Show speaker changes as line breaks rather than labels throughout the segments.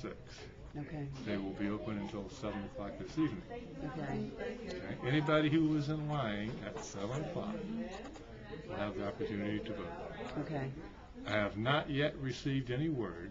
6.
Okay.
They will be open until 7 o'clock this evening.
Okay.
Okay. Anybody who was in line at 7 o'clock will have the opportunity to vote.
Okay.
I have not yet received any word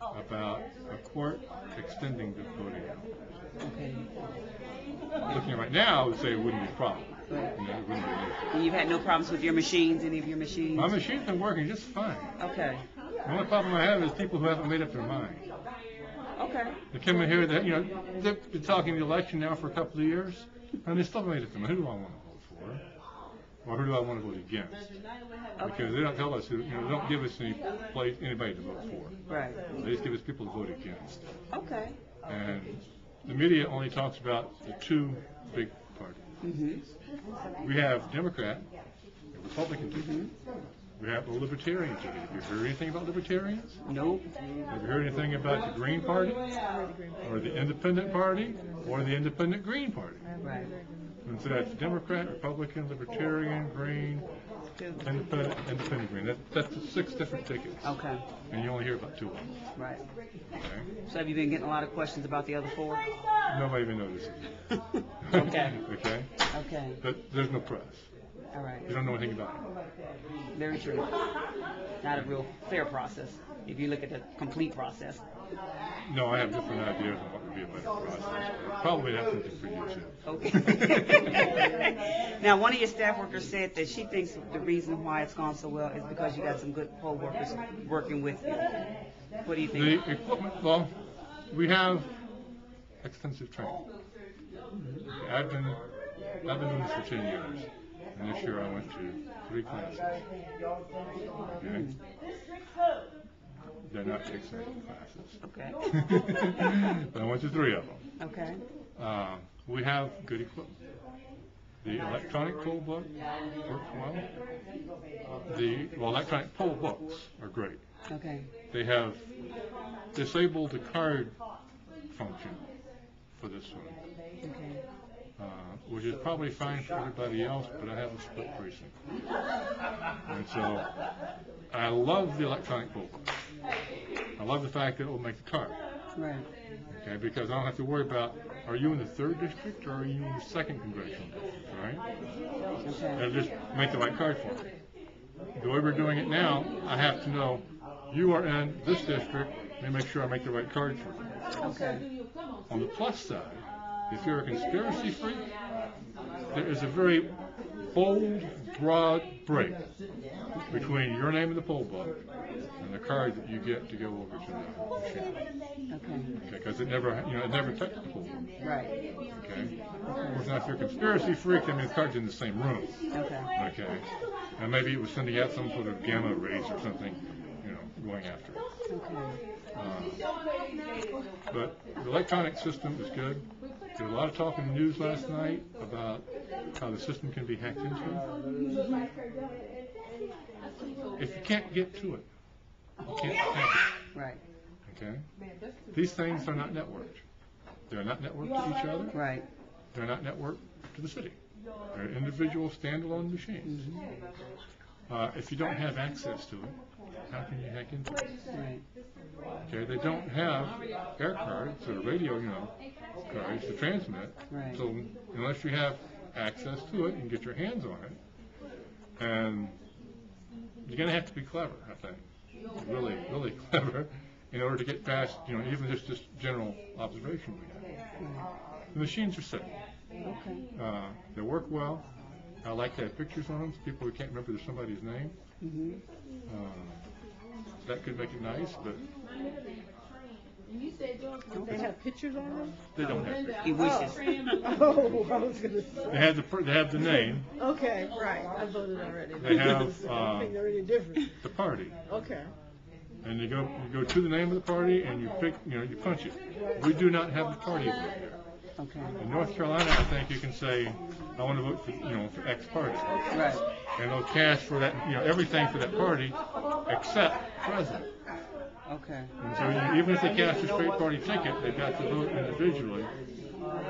about a court extending the voting hours.
Okay.
Looking at it right now, I would say it wouldn't be a problem.
Right.
You know, it wouldn't be an issue.
And you've had no problems with your machines, any of your machines?
My machine's been working just fine.
Okay.
The only problem I have is people who haven't made up their mind.
Okay.
They come in here, that they've been talking the election now for a couple of years, and they still haven't made up their mind. Who do I want to vote for, or who do I want to vote against? Because they don't tell us, they don't give us anybody to vote for.
Right.
They just give us people to vote against.
Okay.
And the media only talks about the two big parties.
Mm-hmm.
We have Democrat, a Republican ticket. We have the Libertarian ticket. Have you heard anything about Libertarians?
Nope.
Have you heard anything about the Green Party, or the Independent Party, or the Independent Green Party?
Right.
And so that's Democrat, Republican, Libertarian, Green, Independent Green. That's 6 different tickets.
Okay.
And you only hear about 2 of them.
Right.
Okay?
So have you been getting a lot of questions about the other 4?
Nobody even notices.
Okay.
Okay?
Okay.
But there's no press.
All right.
You don't know anything about it.
Very true. Not a real fair process if you look at the complete process.
No, I have different ideas on what would be a better process. Probably have something for you too.
Okay. Now, one of your staff workers said that she thinks the reason why it's gone so well is because you got some good poll workers working with you. What do you think?
The equipment, well, we have extensive training. I've been doing this for 10 years, and this year I went to 3 classes. Okay? They're not extensive classes.
Okay.
But I went to 3 of them.
Okay.
We have good equipment. The electronic poll book works well. The electronic poll books are great.
Okay.
They have disabled the card function for this one,
Okay.
which is probably fine for everybody else, but I have a split precinct. And so I love the electronic poll book. I love the fact that it will make the card.
Right.
Okay, because I don't have to worry about, are you in the 3rd district or are you in the 2nd congressional district, right?
Okay.
It'll just make the right card for me. The way we're doing it now, I have to know you are in this district and make sure I make the right card for you.
Okay.
On the plus side, if you're a conspiracy freak, there is a very bold, broad break between your name in the poll book and the card that you get to go over to the machine.
Okay.
Because it never touched the poll book.
Right.
Okay. Of course, now if you're a conspiracy freak, I mean the card's in the same room.
Okay.
Okay. And maybe it was sending out some sort of gamma rays or something, going after it.
Okay.
But the electronic system is good. There was a lot of talk in the news last night about how the system can be hacked into. If you can't get to it, you can't hack it.
Right.
Okay? These things are not networked. They're not networked to each other.
Right.
They're not networked to the city. They're individual standalone machines.
Mm-hmm.
If you don't have access to it, how can you hack into it?
Right.
Okay, they don't have air cards or radio, cards to transmit.
Right.
So unless you have access to it and get your hands on it, and you're going to have to be clever, I think, really, really clever, in order to get past, even just general observation we have.
Right.
The machines are safe.
Okay.
They work well. I like to have pictures on them so people who can't remember somebody's name.
Mm-hmm.
That could make it nice, but
Don't they have pictures on them?
they don't have pictures.
He wishes.
Oh, I was gonna say.
They have the name.
Okay, right. I voted already.
They have
I don't think they're any different.
the party,
Okay.
and you go to the name of the party and you pick, you punch it. We do not have the party vote there.
Okay.
In North Carolina, I think you can say, I want to vote for, for X party,
Right.
and they'll cast for that, everything for that party except president.
Okay.
And so even if they cast a straight party ticket, they've got to vote individually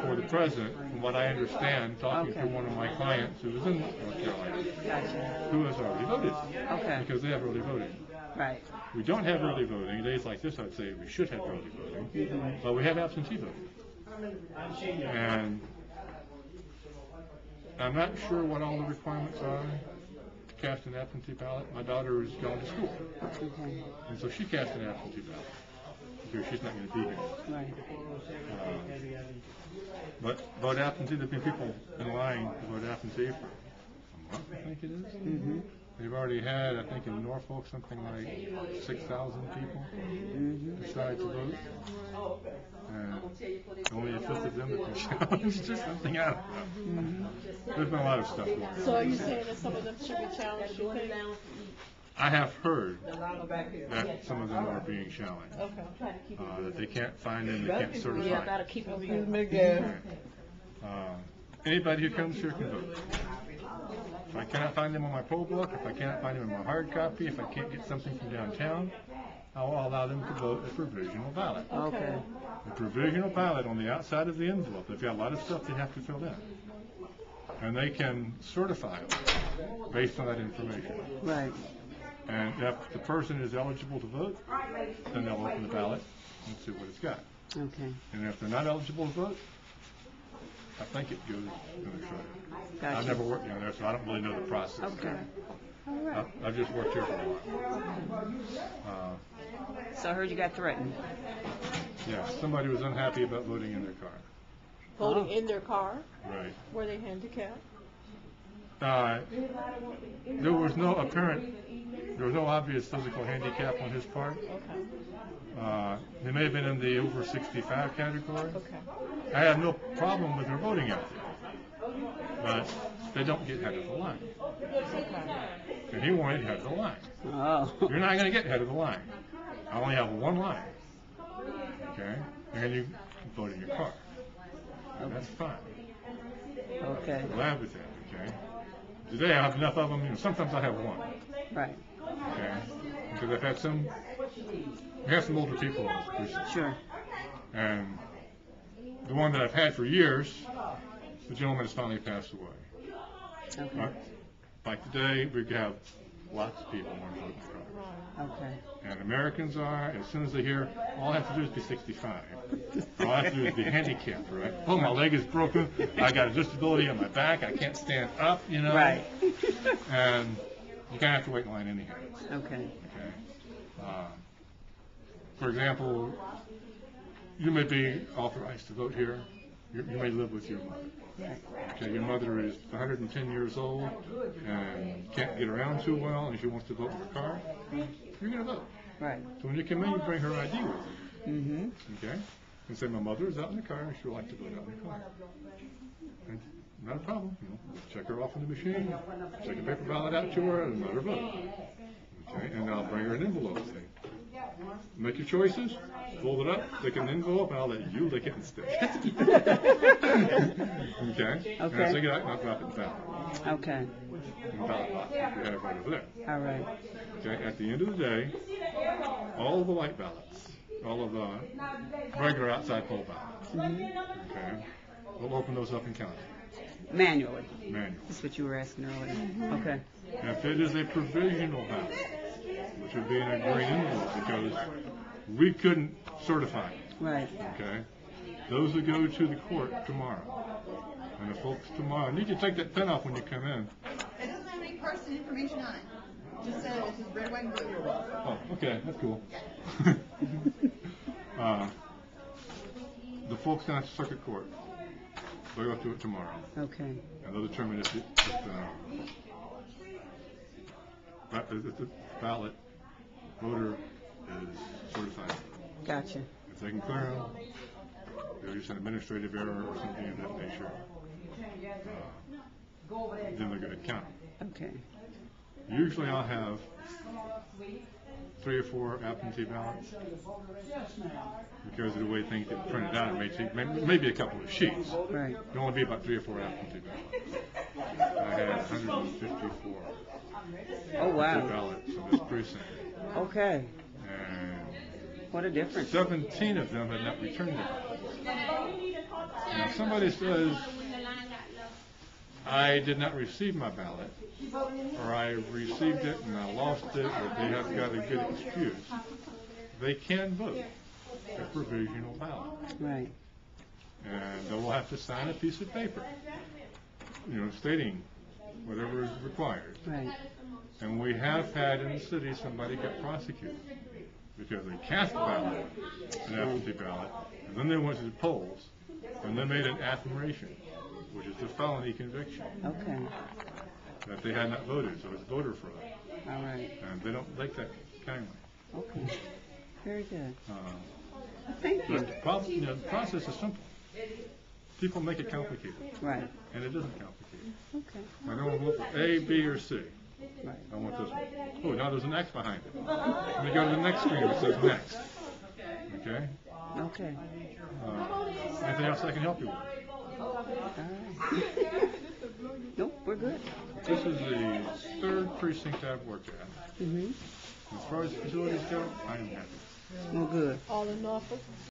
for the president, from what I understand, talking to one of my clients who was in North Carolina,
Gotcha.
who has already voted.
Okay.
Because they have already voted.
Right.
We don't have early voting. Days like this, I'd say we should have early voting, but we have absentee voting. And I'm not sure what all the requirements are to cast an absentee ballot. My daughter is going to school,
Okay.
and so she cast an absentee ballot because she's not going to be here.
Right.
But vote absentee, there have been people in line to vote absentee for a month, I think it is.
Mm-hmm.
They've already had, I think in Norfolk, something like 6,000 people decide to vote. And only a fifth of them have been challenged or something. I don't know. There's been a lot of stuff going on.
So are you saying that some of them should be challenged, you think?
I have heard that some of them are being challenged.
Okay.
That they can't find them, they can't certify.
Yeah, gotta keep them.
Anybody who comes here can vote. If I cannot find them on my poll book, if I cannot find them in my hard copy, if I can't get something from downtown, I will allow them to vote a provisional ballot.
Okay.
A provisional ballot on the outside of the envelope. They've got a lot of stuff they have to fill in. And they can certify it based on that information.
Right.
And if the person is eligible to vote, then they'll open the ballot and see what it's got.
Okay.
And if they're not eligible to vote, I think it goes to the shredder.
Gotcha.
I've never worked down there, so I don't really know the process.
Okay. All right.
I've just worked here for a while.
So I heard you got threatened.
Yeah, somebody was unhappy about voting in their car.
Voting in their car?
Right.
Were they handicapped?
There was no obvious physical handicap on his part.
Okay.
They may have been in the over 65 category.
Okay.
I have no problem with their voting out there, but they don't get head of the line. And he wanted head of the line.
Oh.
You're not going to get head of the line. I only have one line. Okay? And you vote in your car. And that's fine.
Okay.
I'm glad with that. Okay? Today I have enough of them. You know, sometimes I have one.
Right.
Okay? Because I've had some older people in this precinct.
Sure.
And the one that I've had for years, the gentleman has finally passed away.
Okay.
Like today, we have lots of people want to vote in the car.
Okay.
And Americans are, as soon as they hear, all I have to do is be 65. All I have to do is be handicapped, right? Oh, my leg is broken. I got a disability on my back. I can't stand up, you know.
Right.
And you kind of have to wait in line anyhow.
Okay.
Okay. For example, you may be authorized to vote here. You may live with your mother.
Right.
Okay, your mother is 110 years old and can't get around too well, and she wants to vote in her car. You're going to vote.
Right.
So when you come in, you bring her ID with you.
Mm-hmm.
Okay? And say, my mother is out in the car and she would like to vote out in the car. And not a problem. You know, check her off in the machine, take a paper ballot out to her, and let her vote. Okay? And I'll bring her an envelope. Make your choices, fold it up, stick it in an envelope, and I'll let you lick it instead. Okay? And I stick it out and I'll drop it in the ballot.
Okay.
In the ballot box, if you have it right over there.
All right.
Okay? At the end of the day, all of the white ballots, all of the regular outside poll ballots, okay, we'll open those up and count them.
Manually.
Manually.
That's what you were asking earlier. Okay.
And if it is a provisional ballot, which would be in a green envelope because we couldn't certify it,
Right.
okay, those will go to the court tomorrow. And the folks tomorrow, need to take that pen off when you come in.
It doesn't have any person information on it. Just says it's just red, white, and blue.
Oh, okay, that's cool. The folks down at the circuit court, they'll go to it tomorrow.
Okay.
And they'll determine if the ballot voter is certified.
Gotcha.
If they can clear them, they'll use an administrative error or something of that nature. Then they're going to count them.
Okay.
Usually I'll have 3 or 4 absentee ballots because of the way things get printed out. It may take maybe a couple of sheets.
Right.
There'll only be about 3 or 4 absentee ballots. I had 154
Oh, wow.
ballots in this precinct.
Okay.
And
What a difference.
17 of them had not returned their ballots. Now, if somebody says, I did not receive my ballot, or I received it and I lost it, or they have got a good excuse, they can vote a provisional ballot.
Right.
And they will have to sign a piece of paper, stating whatever is required.
Right.
And we have had in the city somebody get prosecuted because they cast a ballot, an absentee ballot, and then they went to the polls, and they made an affirmation, which is a felony conviction,
Okay.
that they had not voted, so it's voter fraud.
All right.
And they don't take that kindly.
Okay. Very good. Thank you.
But the process is simple. People make it complicated,
Right.
and it isn't complicated.
Okay.
I don't vote for A, B, or C.
Right.
I want this one. Oh, now there's an X behind it. Let me go to the next screen that says next. Okay?
Okay.
Anything else I can help you with?
All right. Nope, we're good.
This is the third precinct I've worked at.
Mhm.
As far as facilities go, I am happy.
Well, good.
All in Norfolk?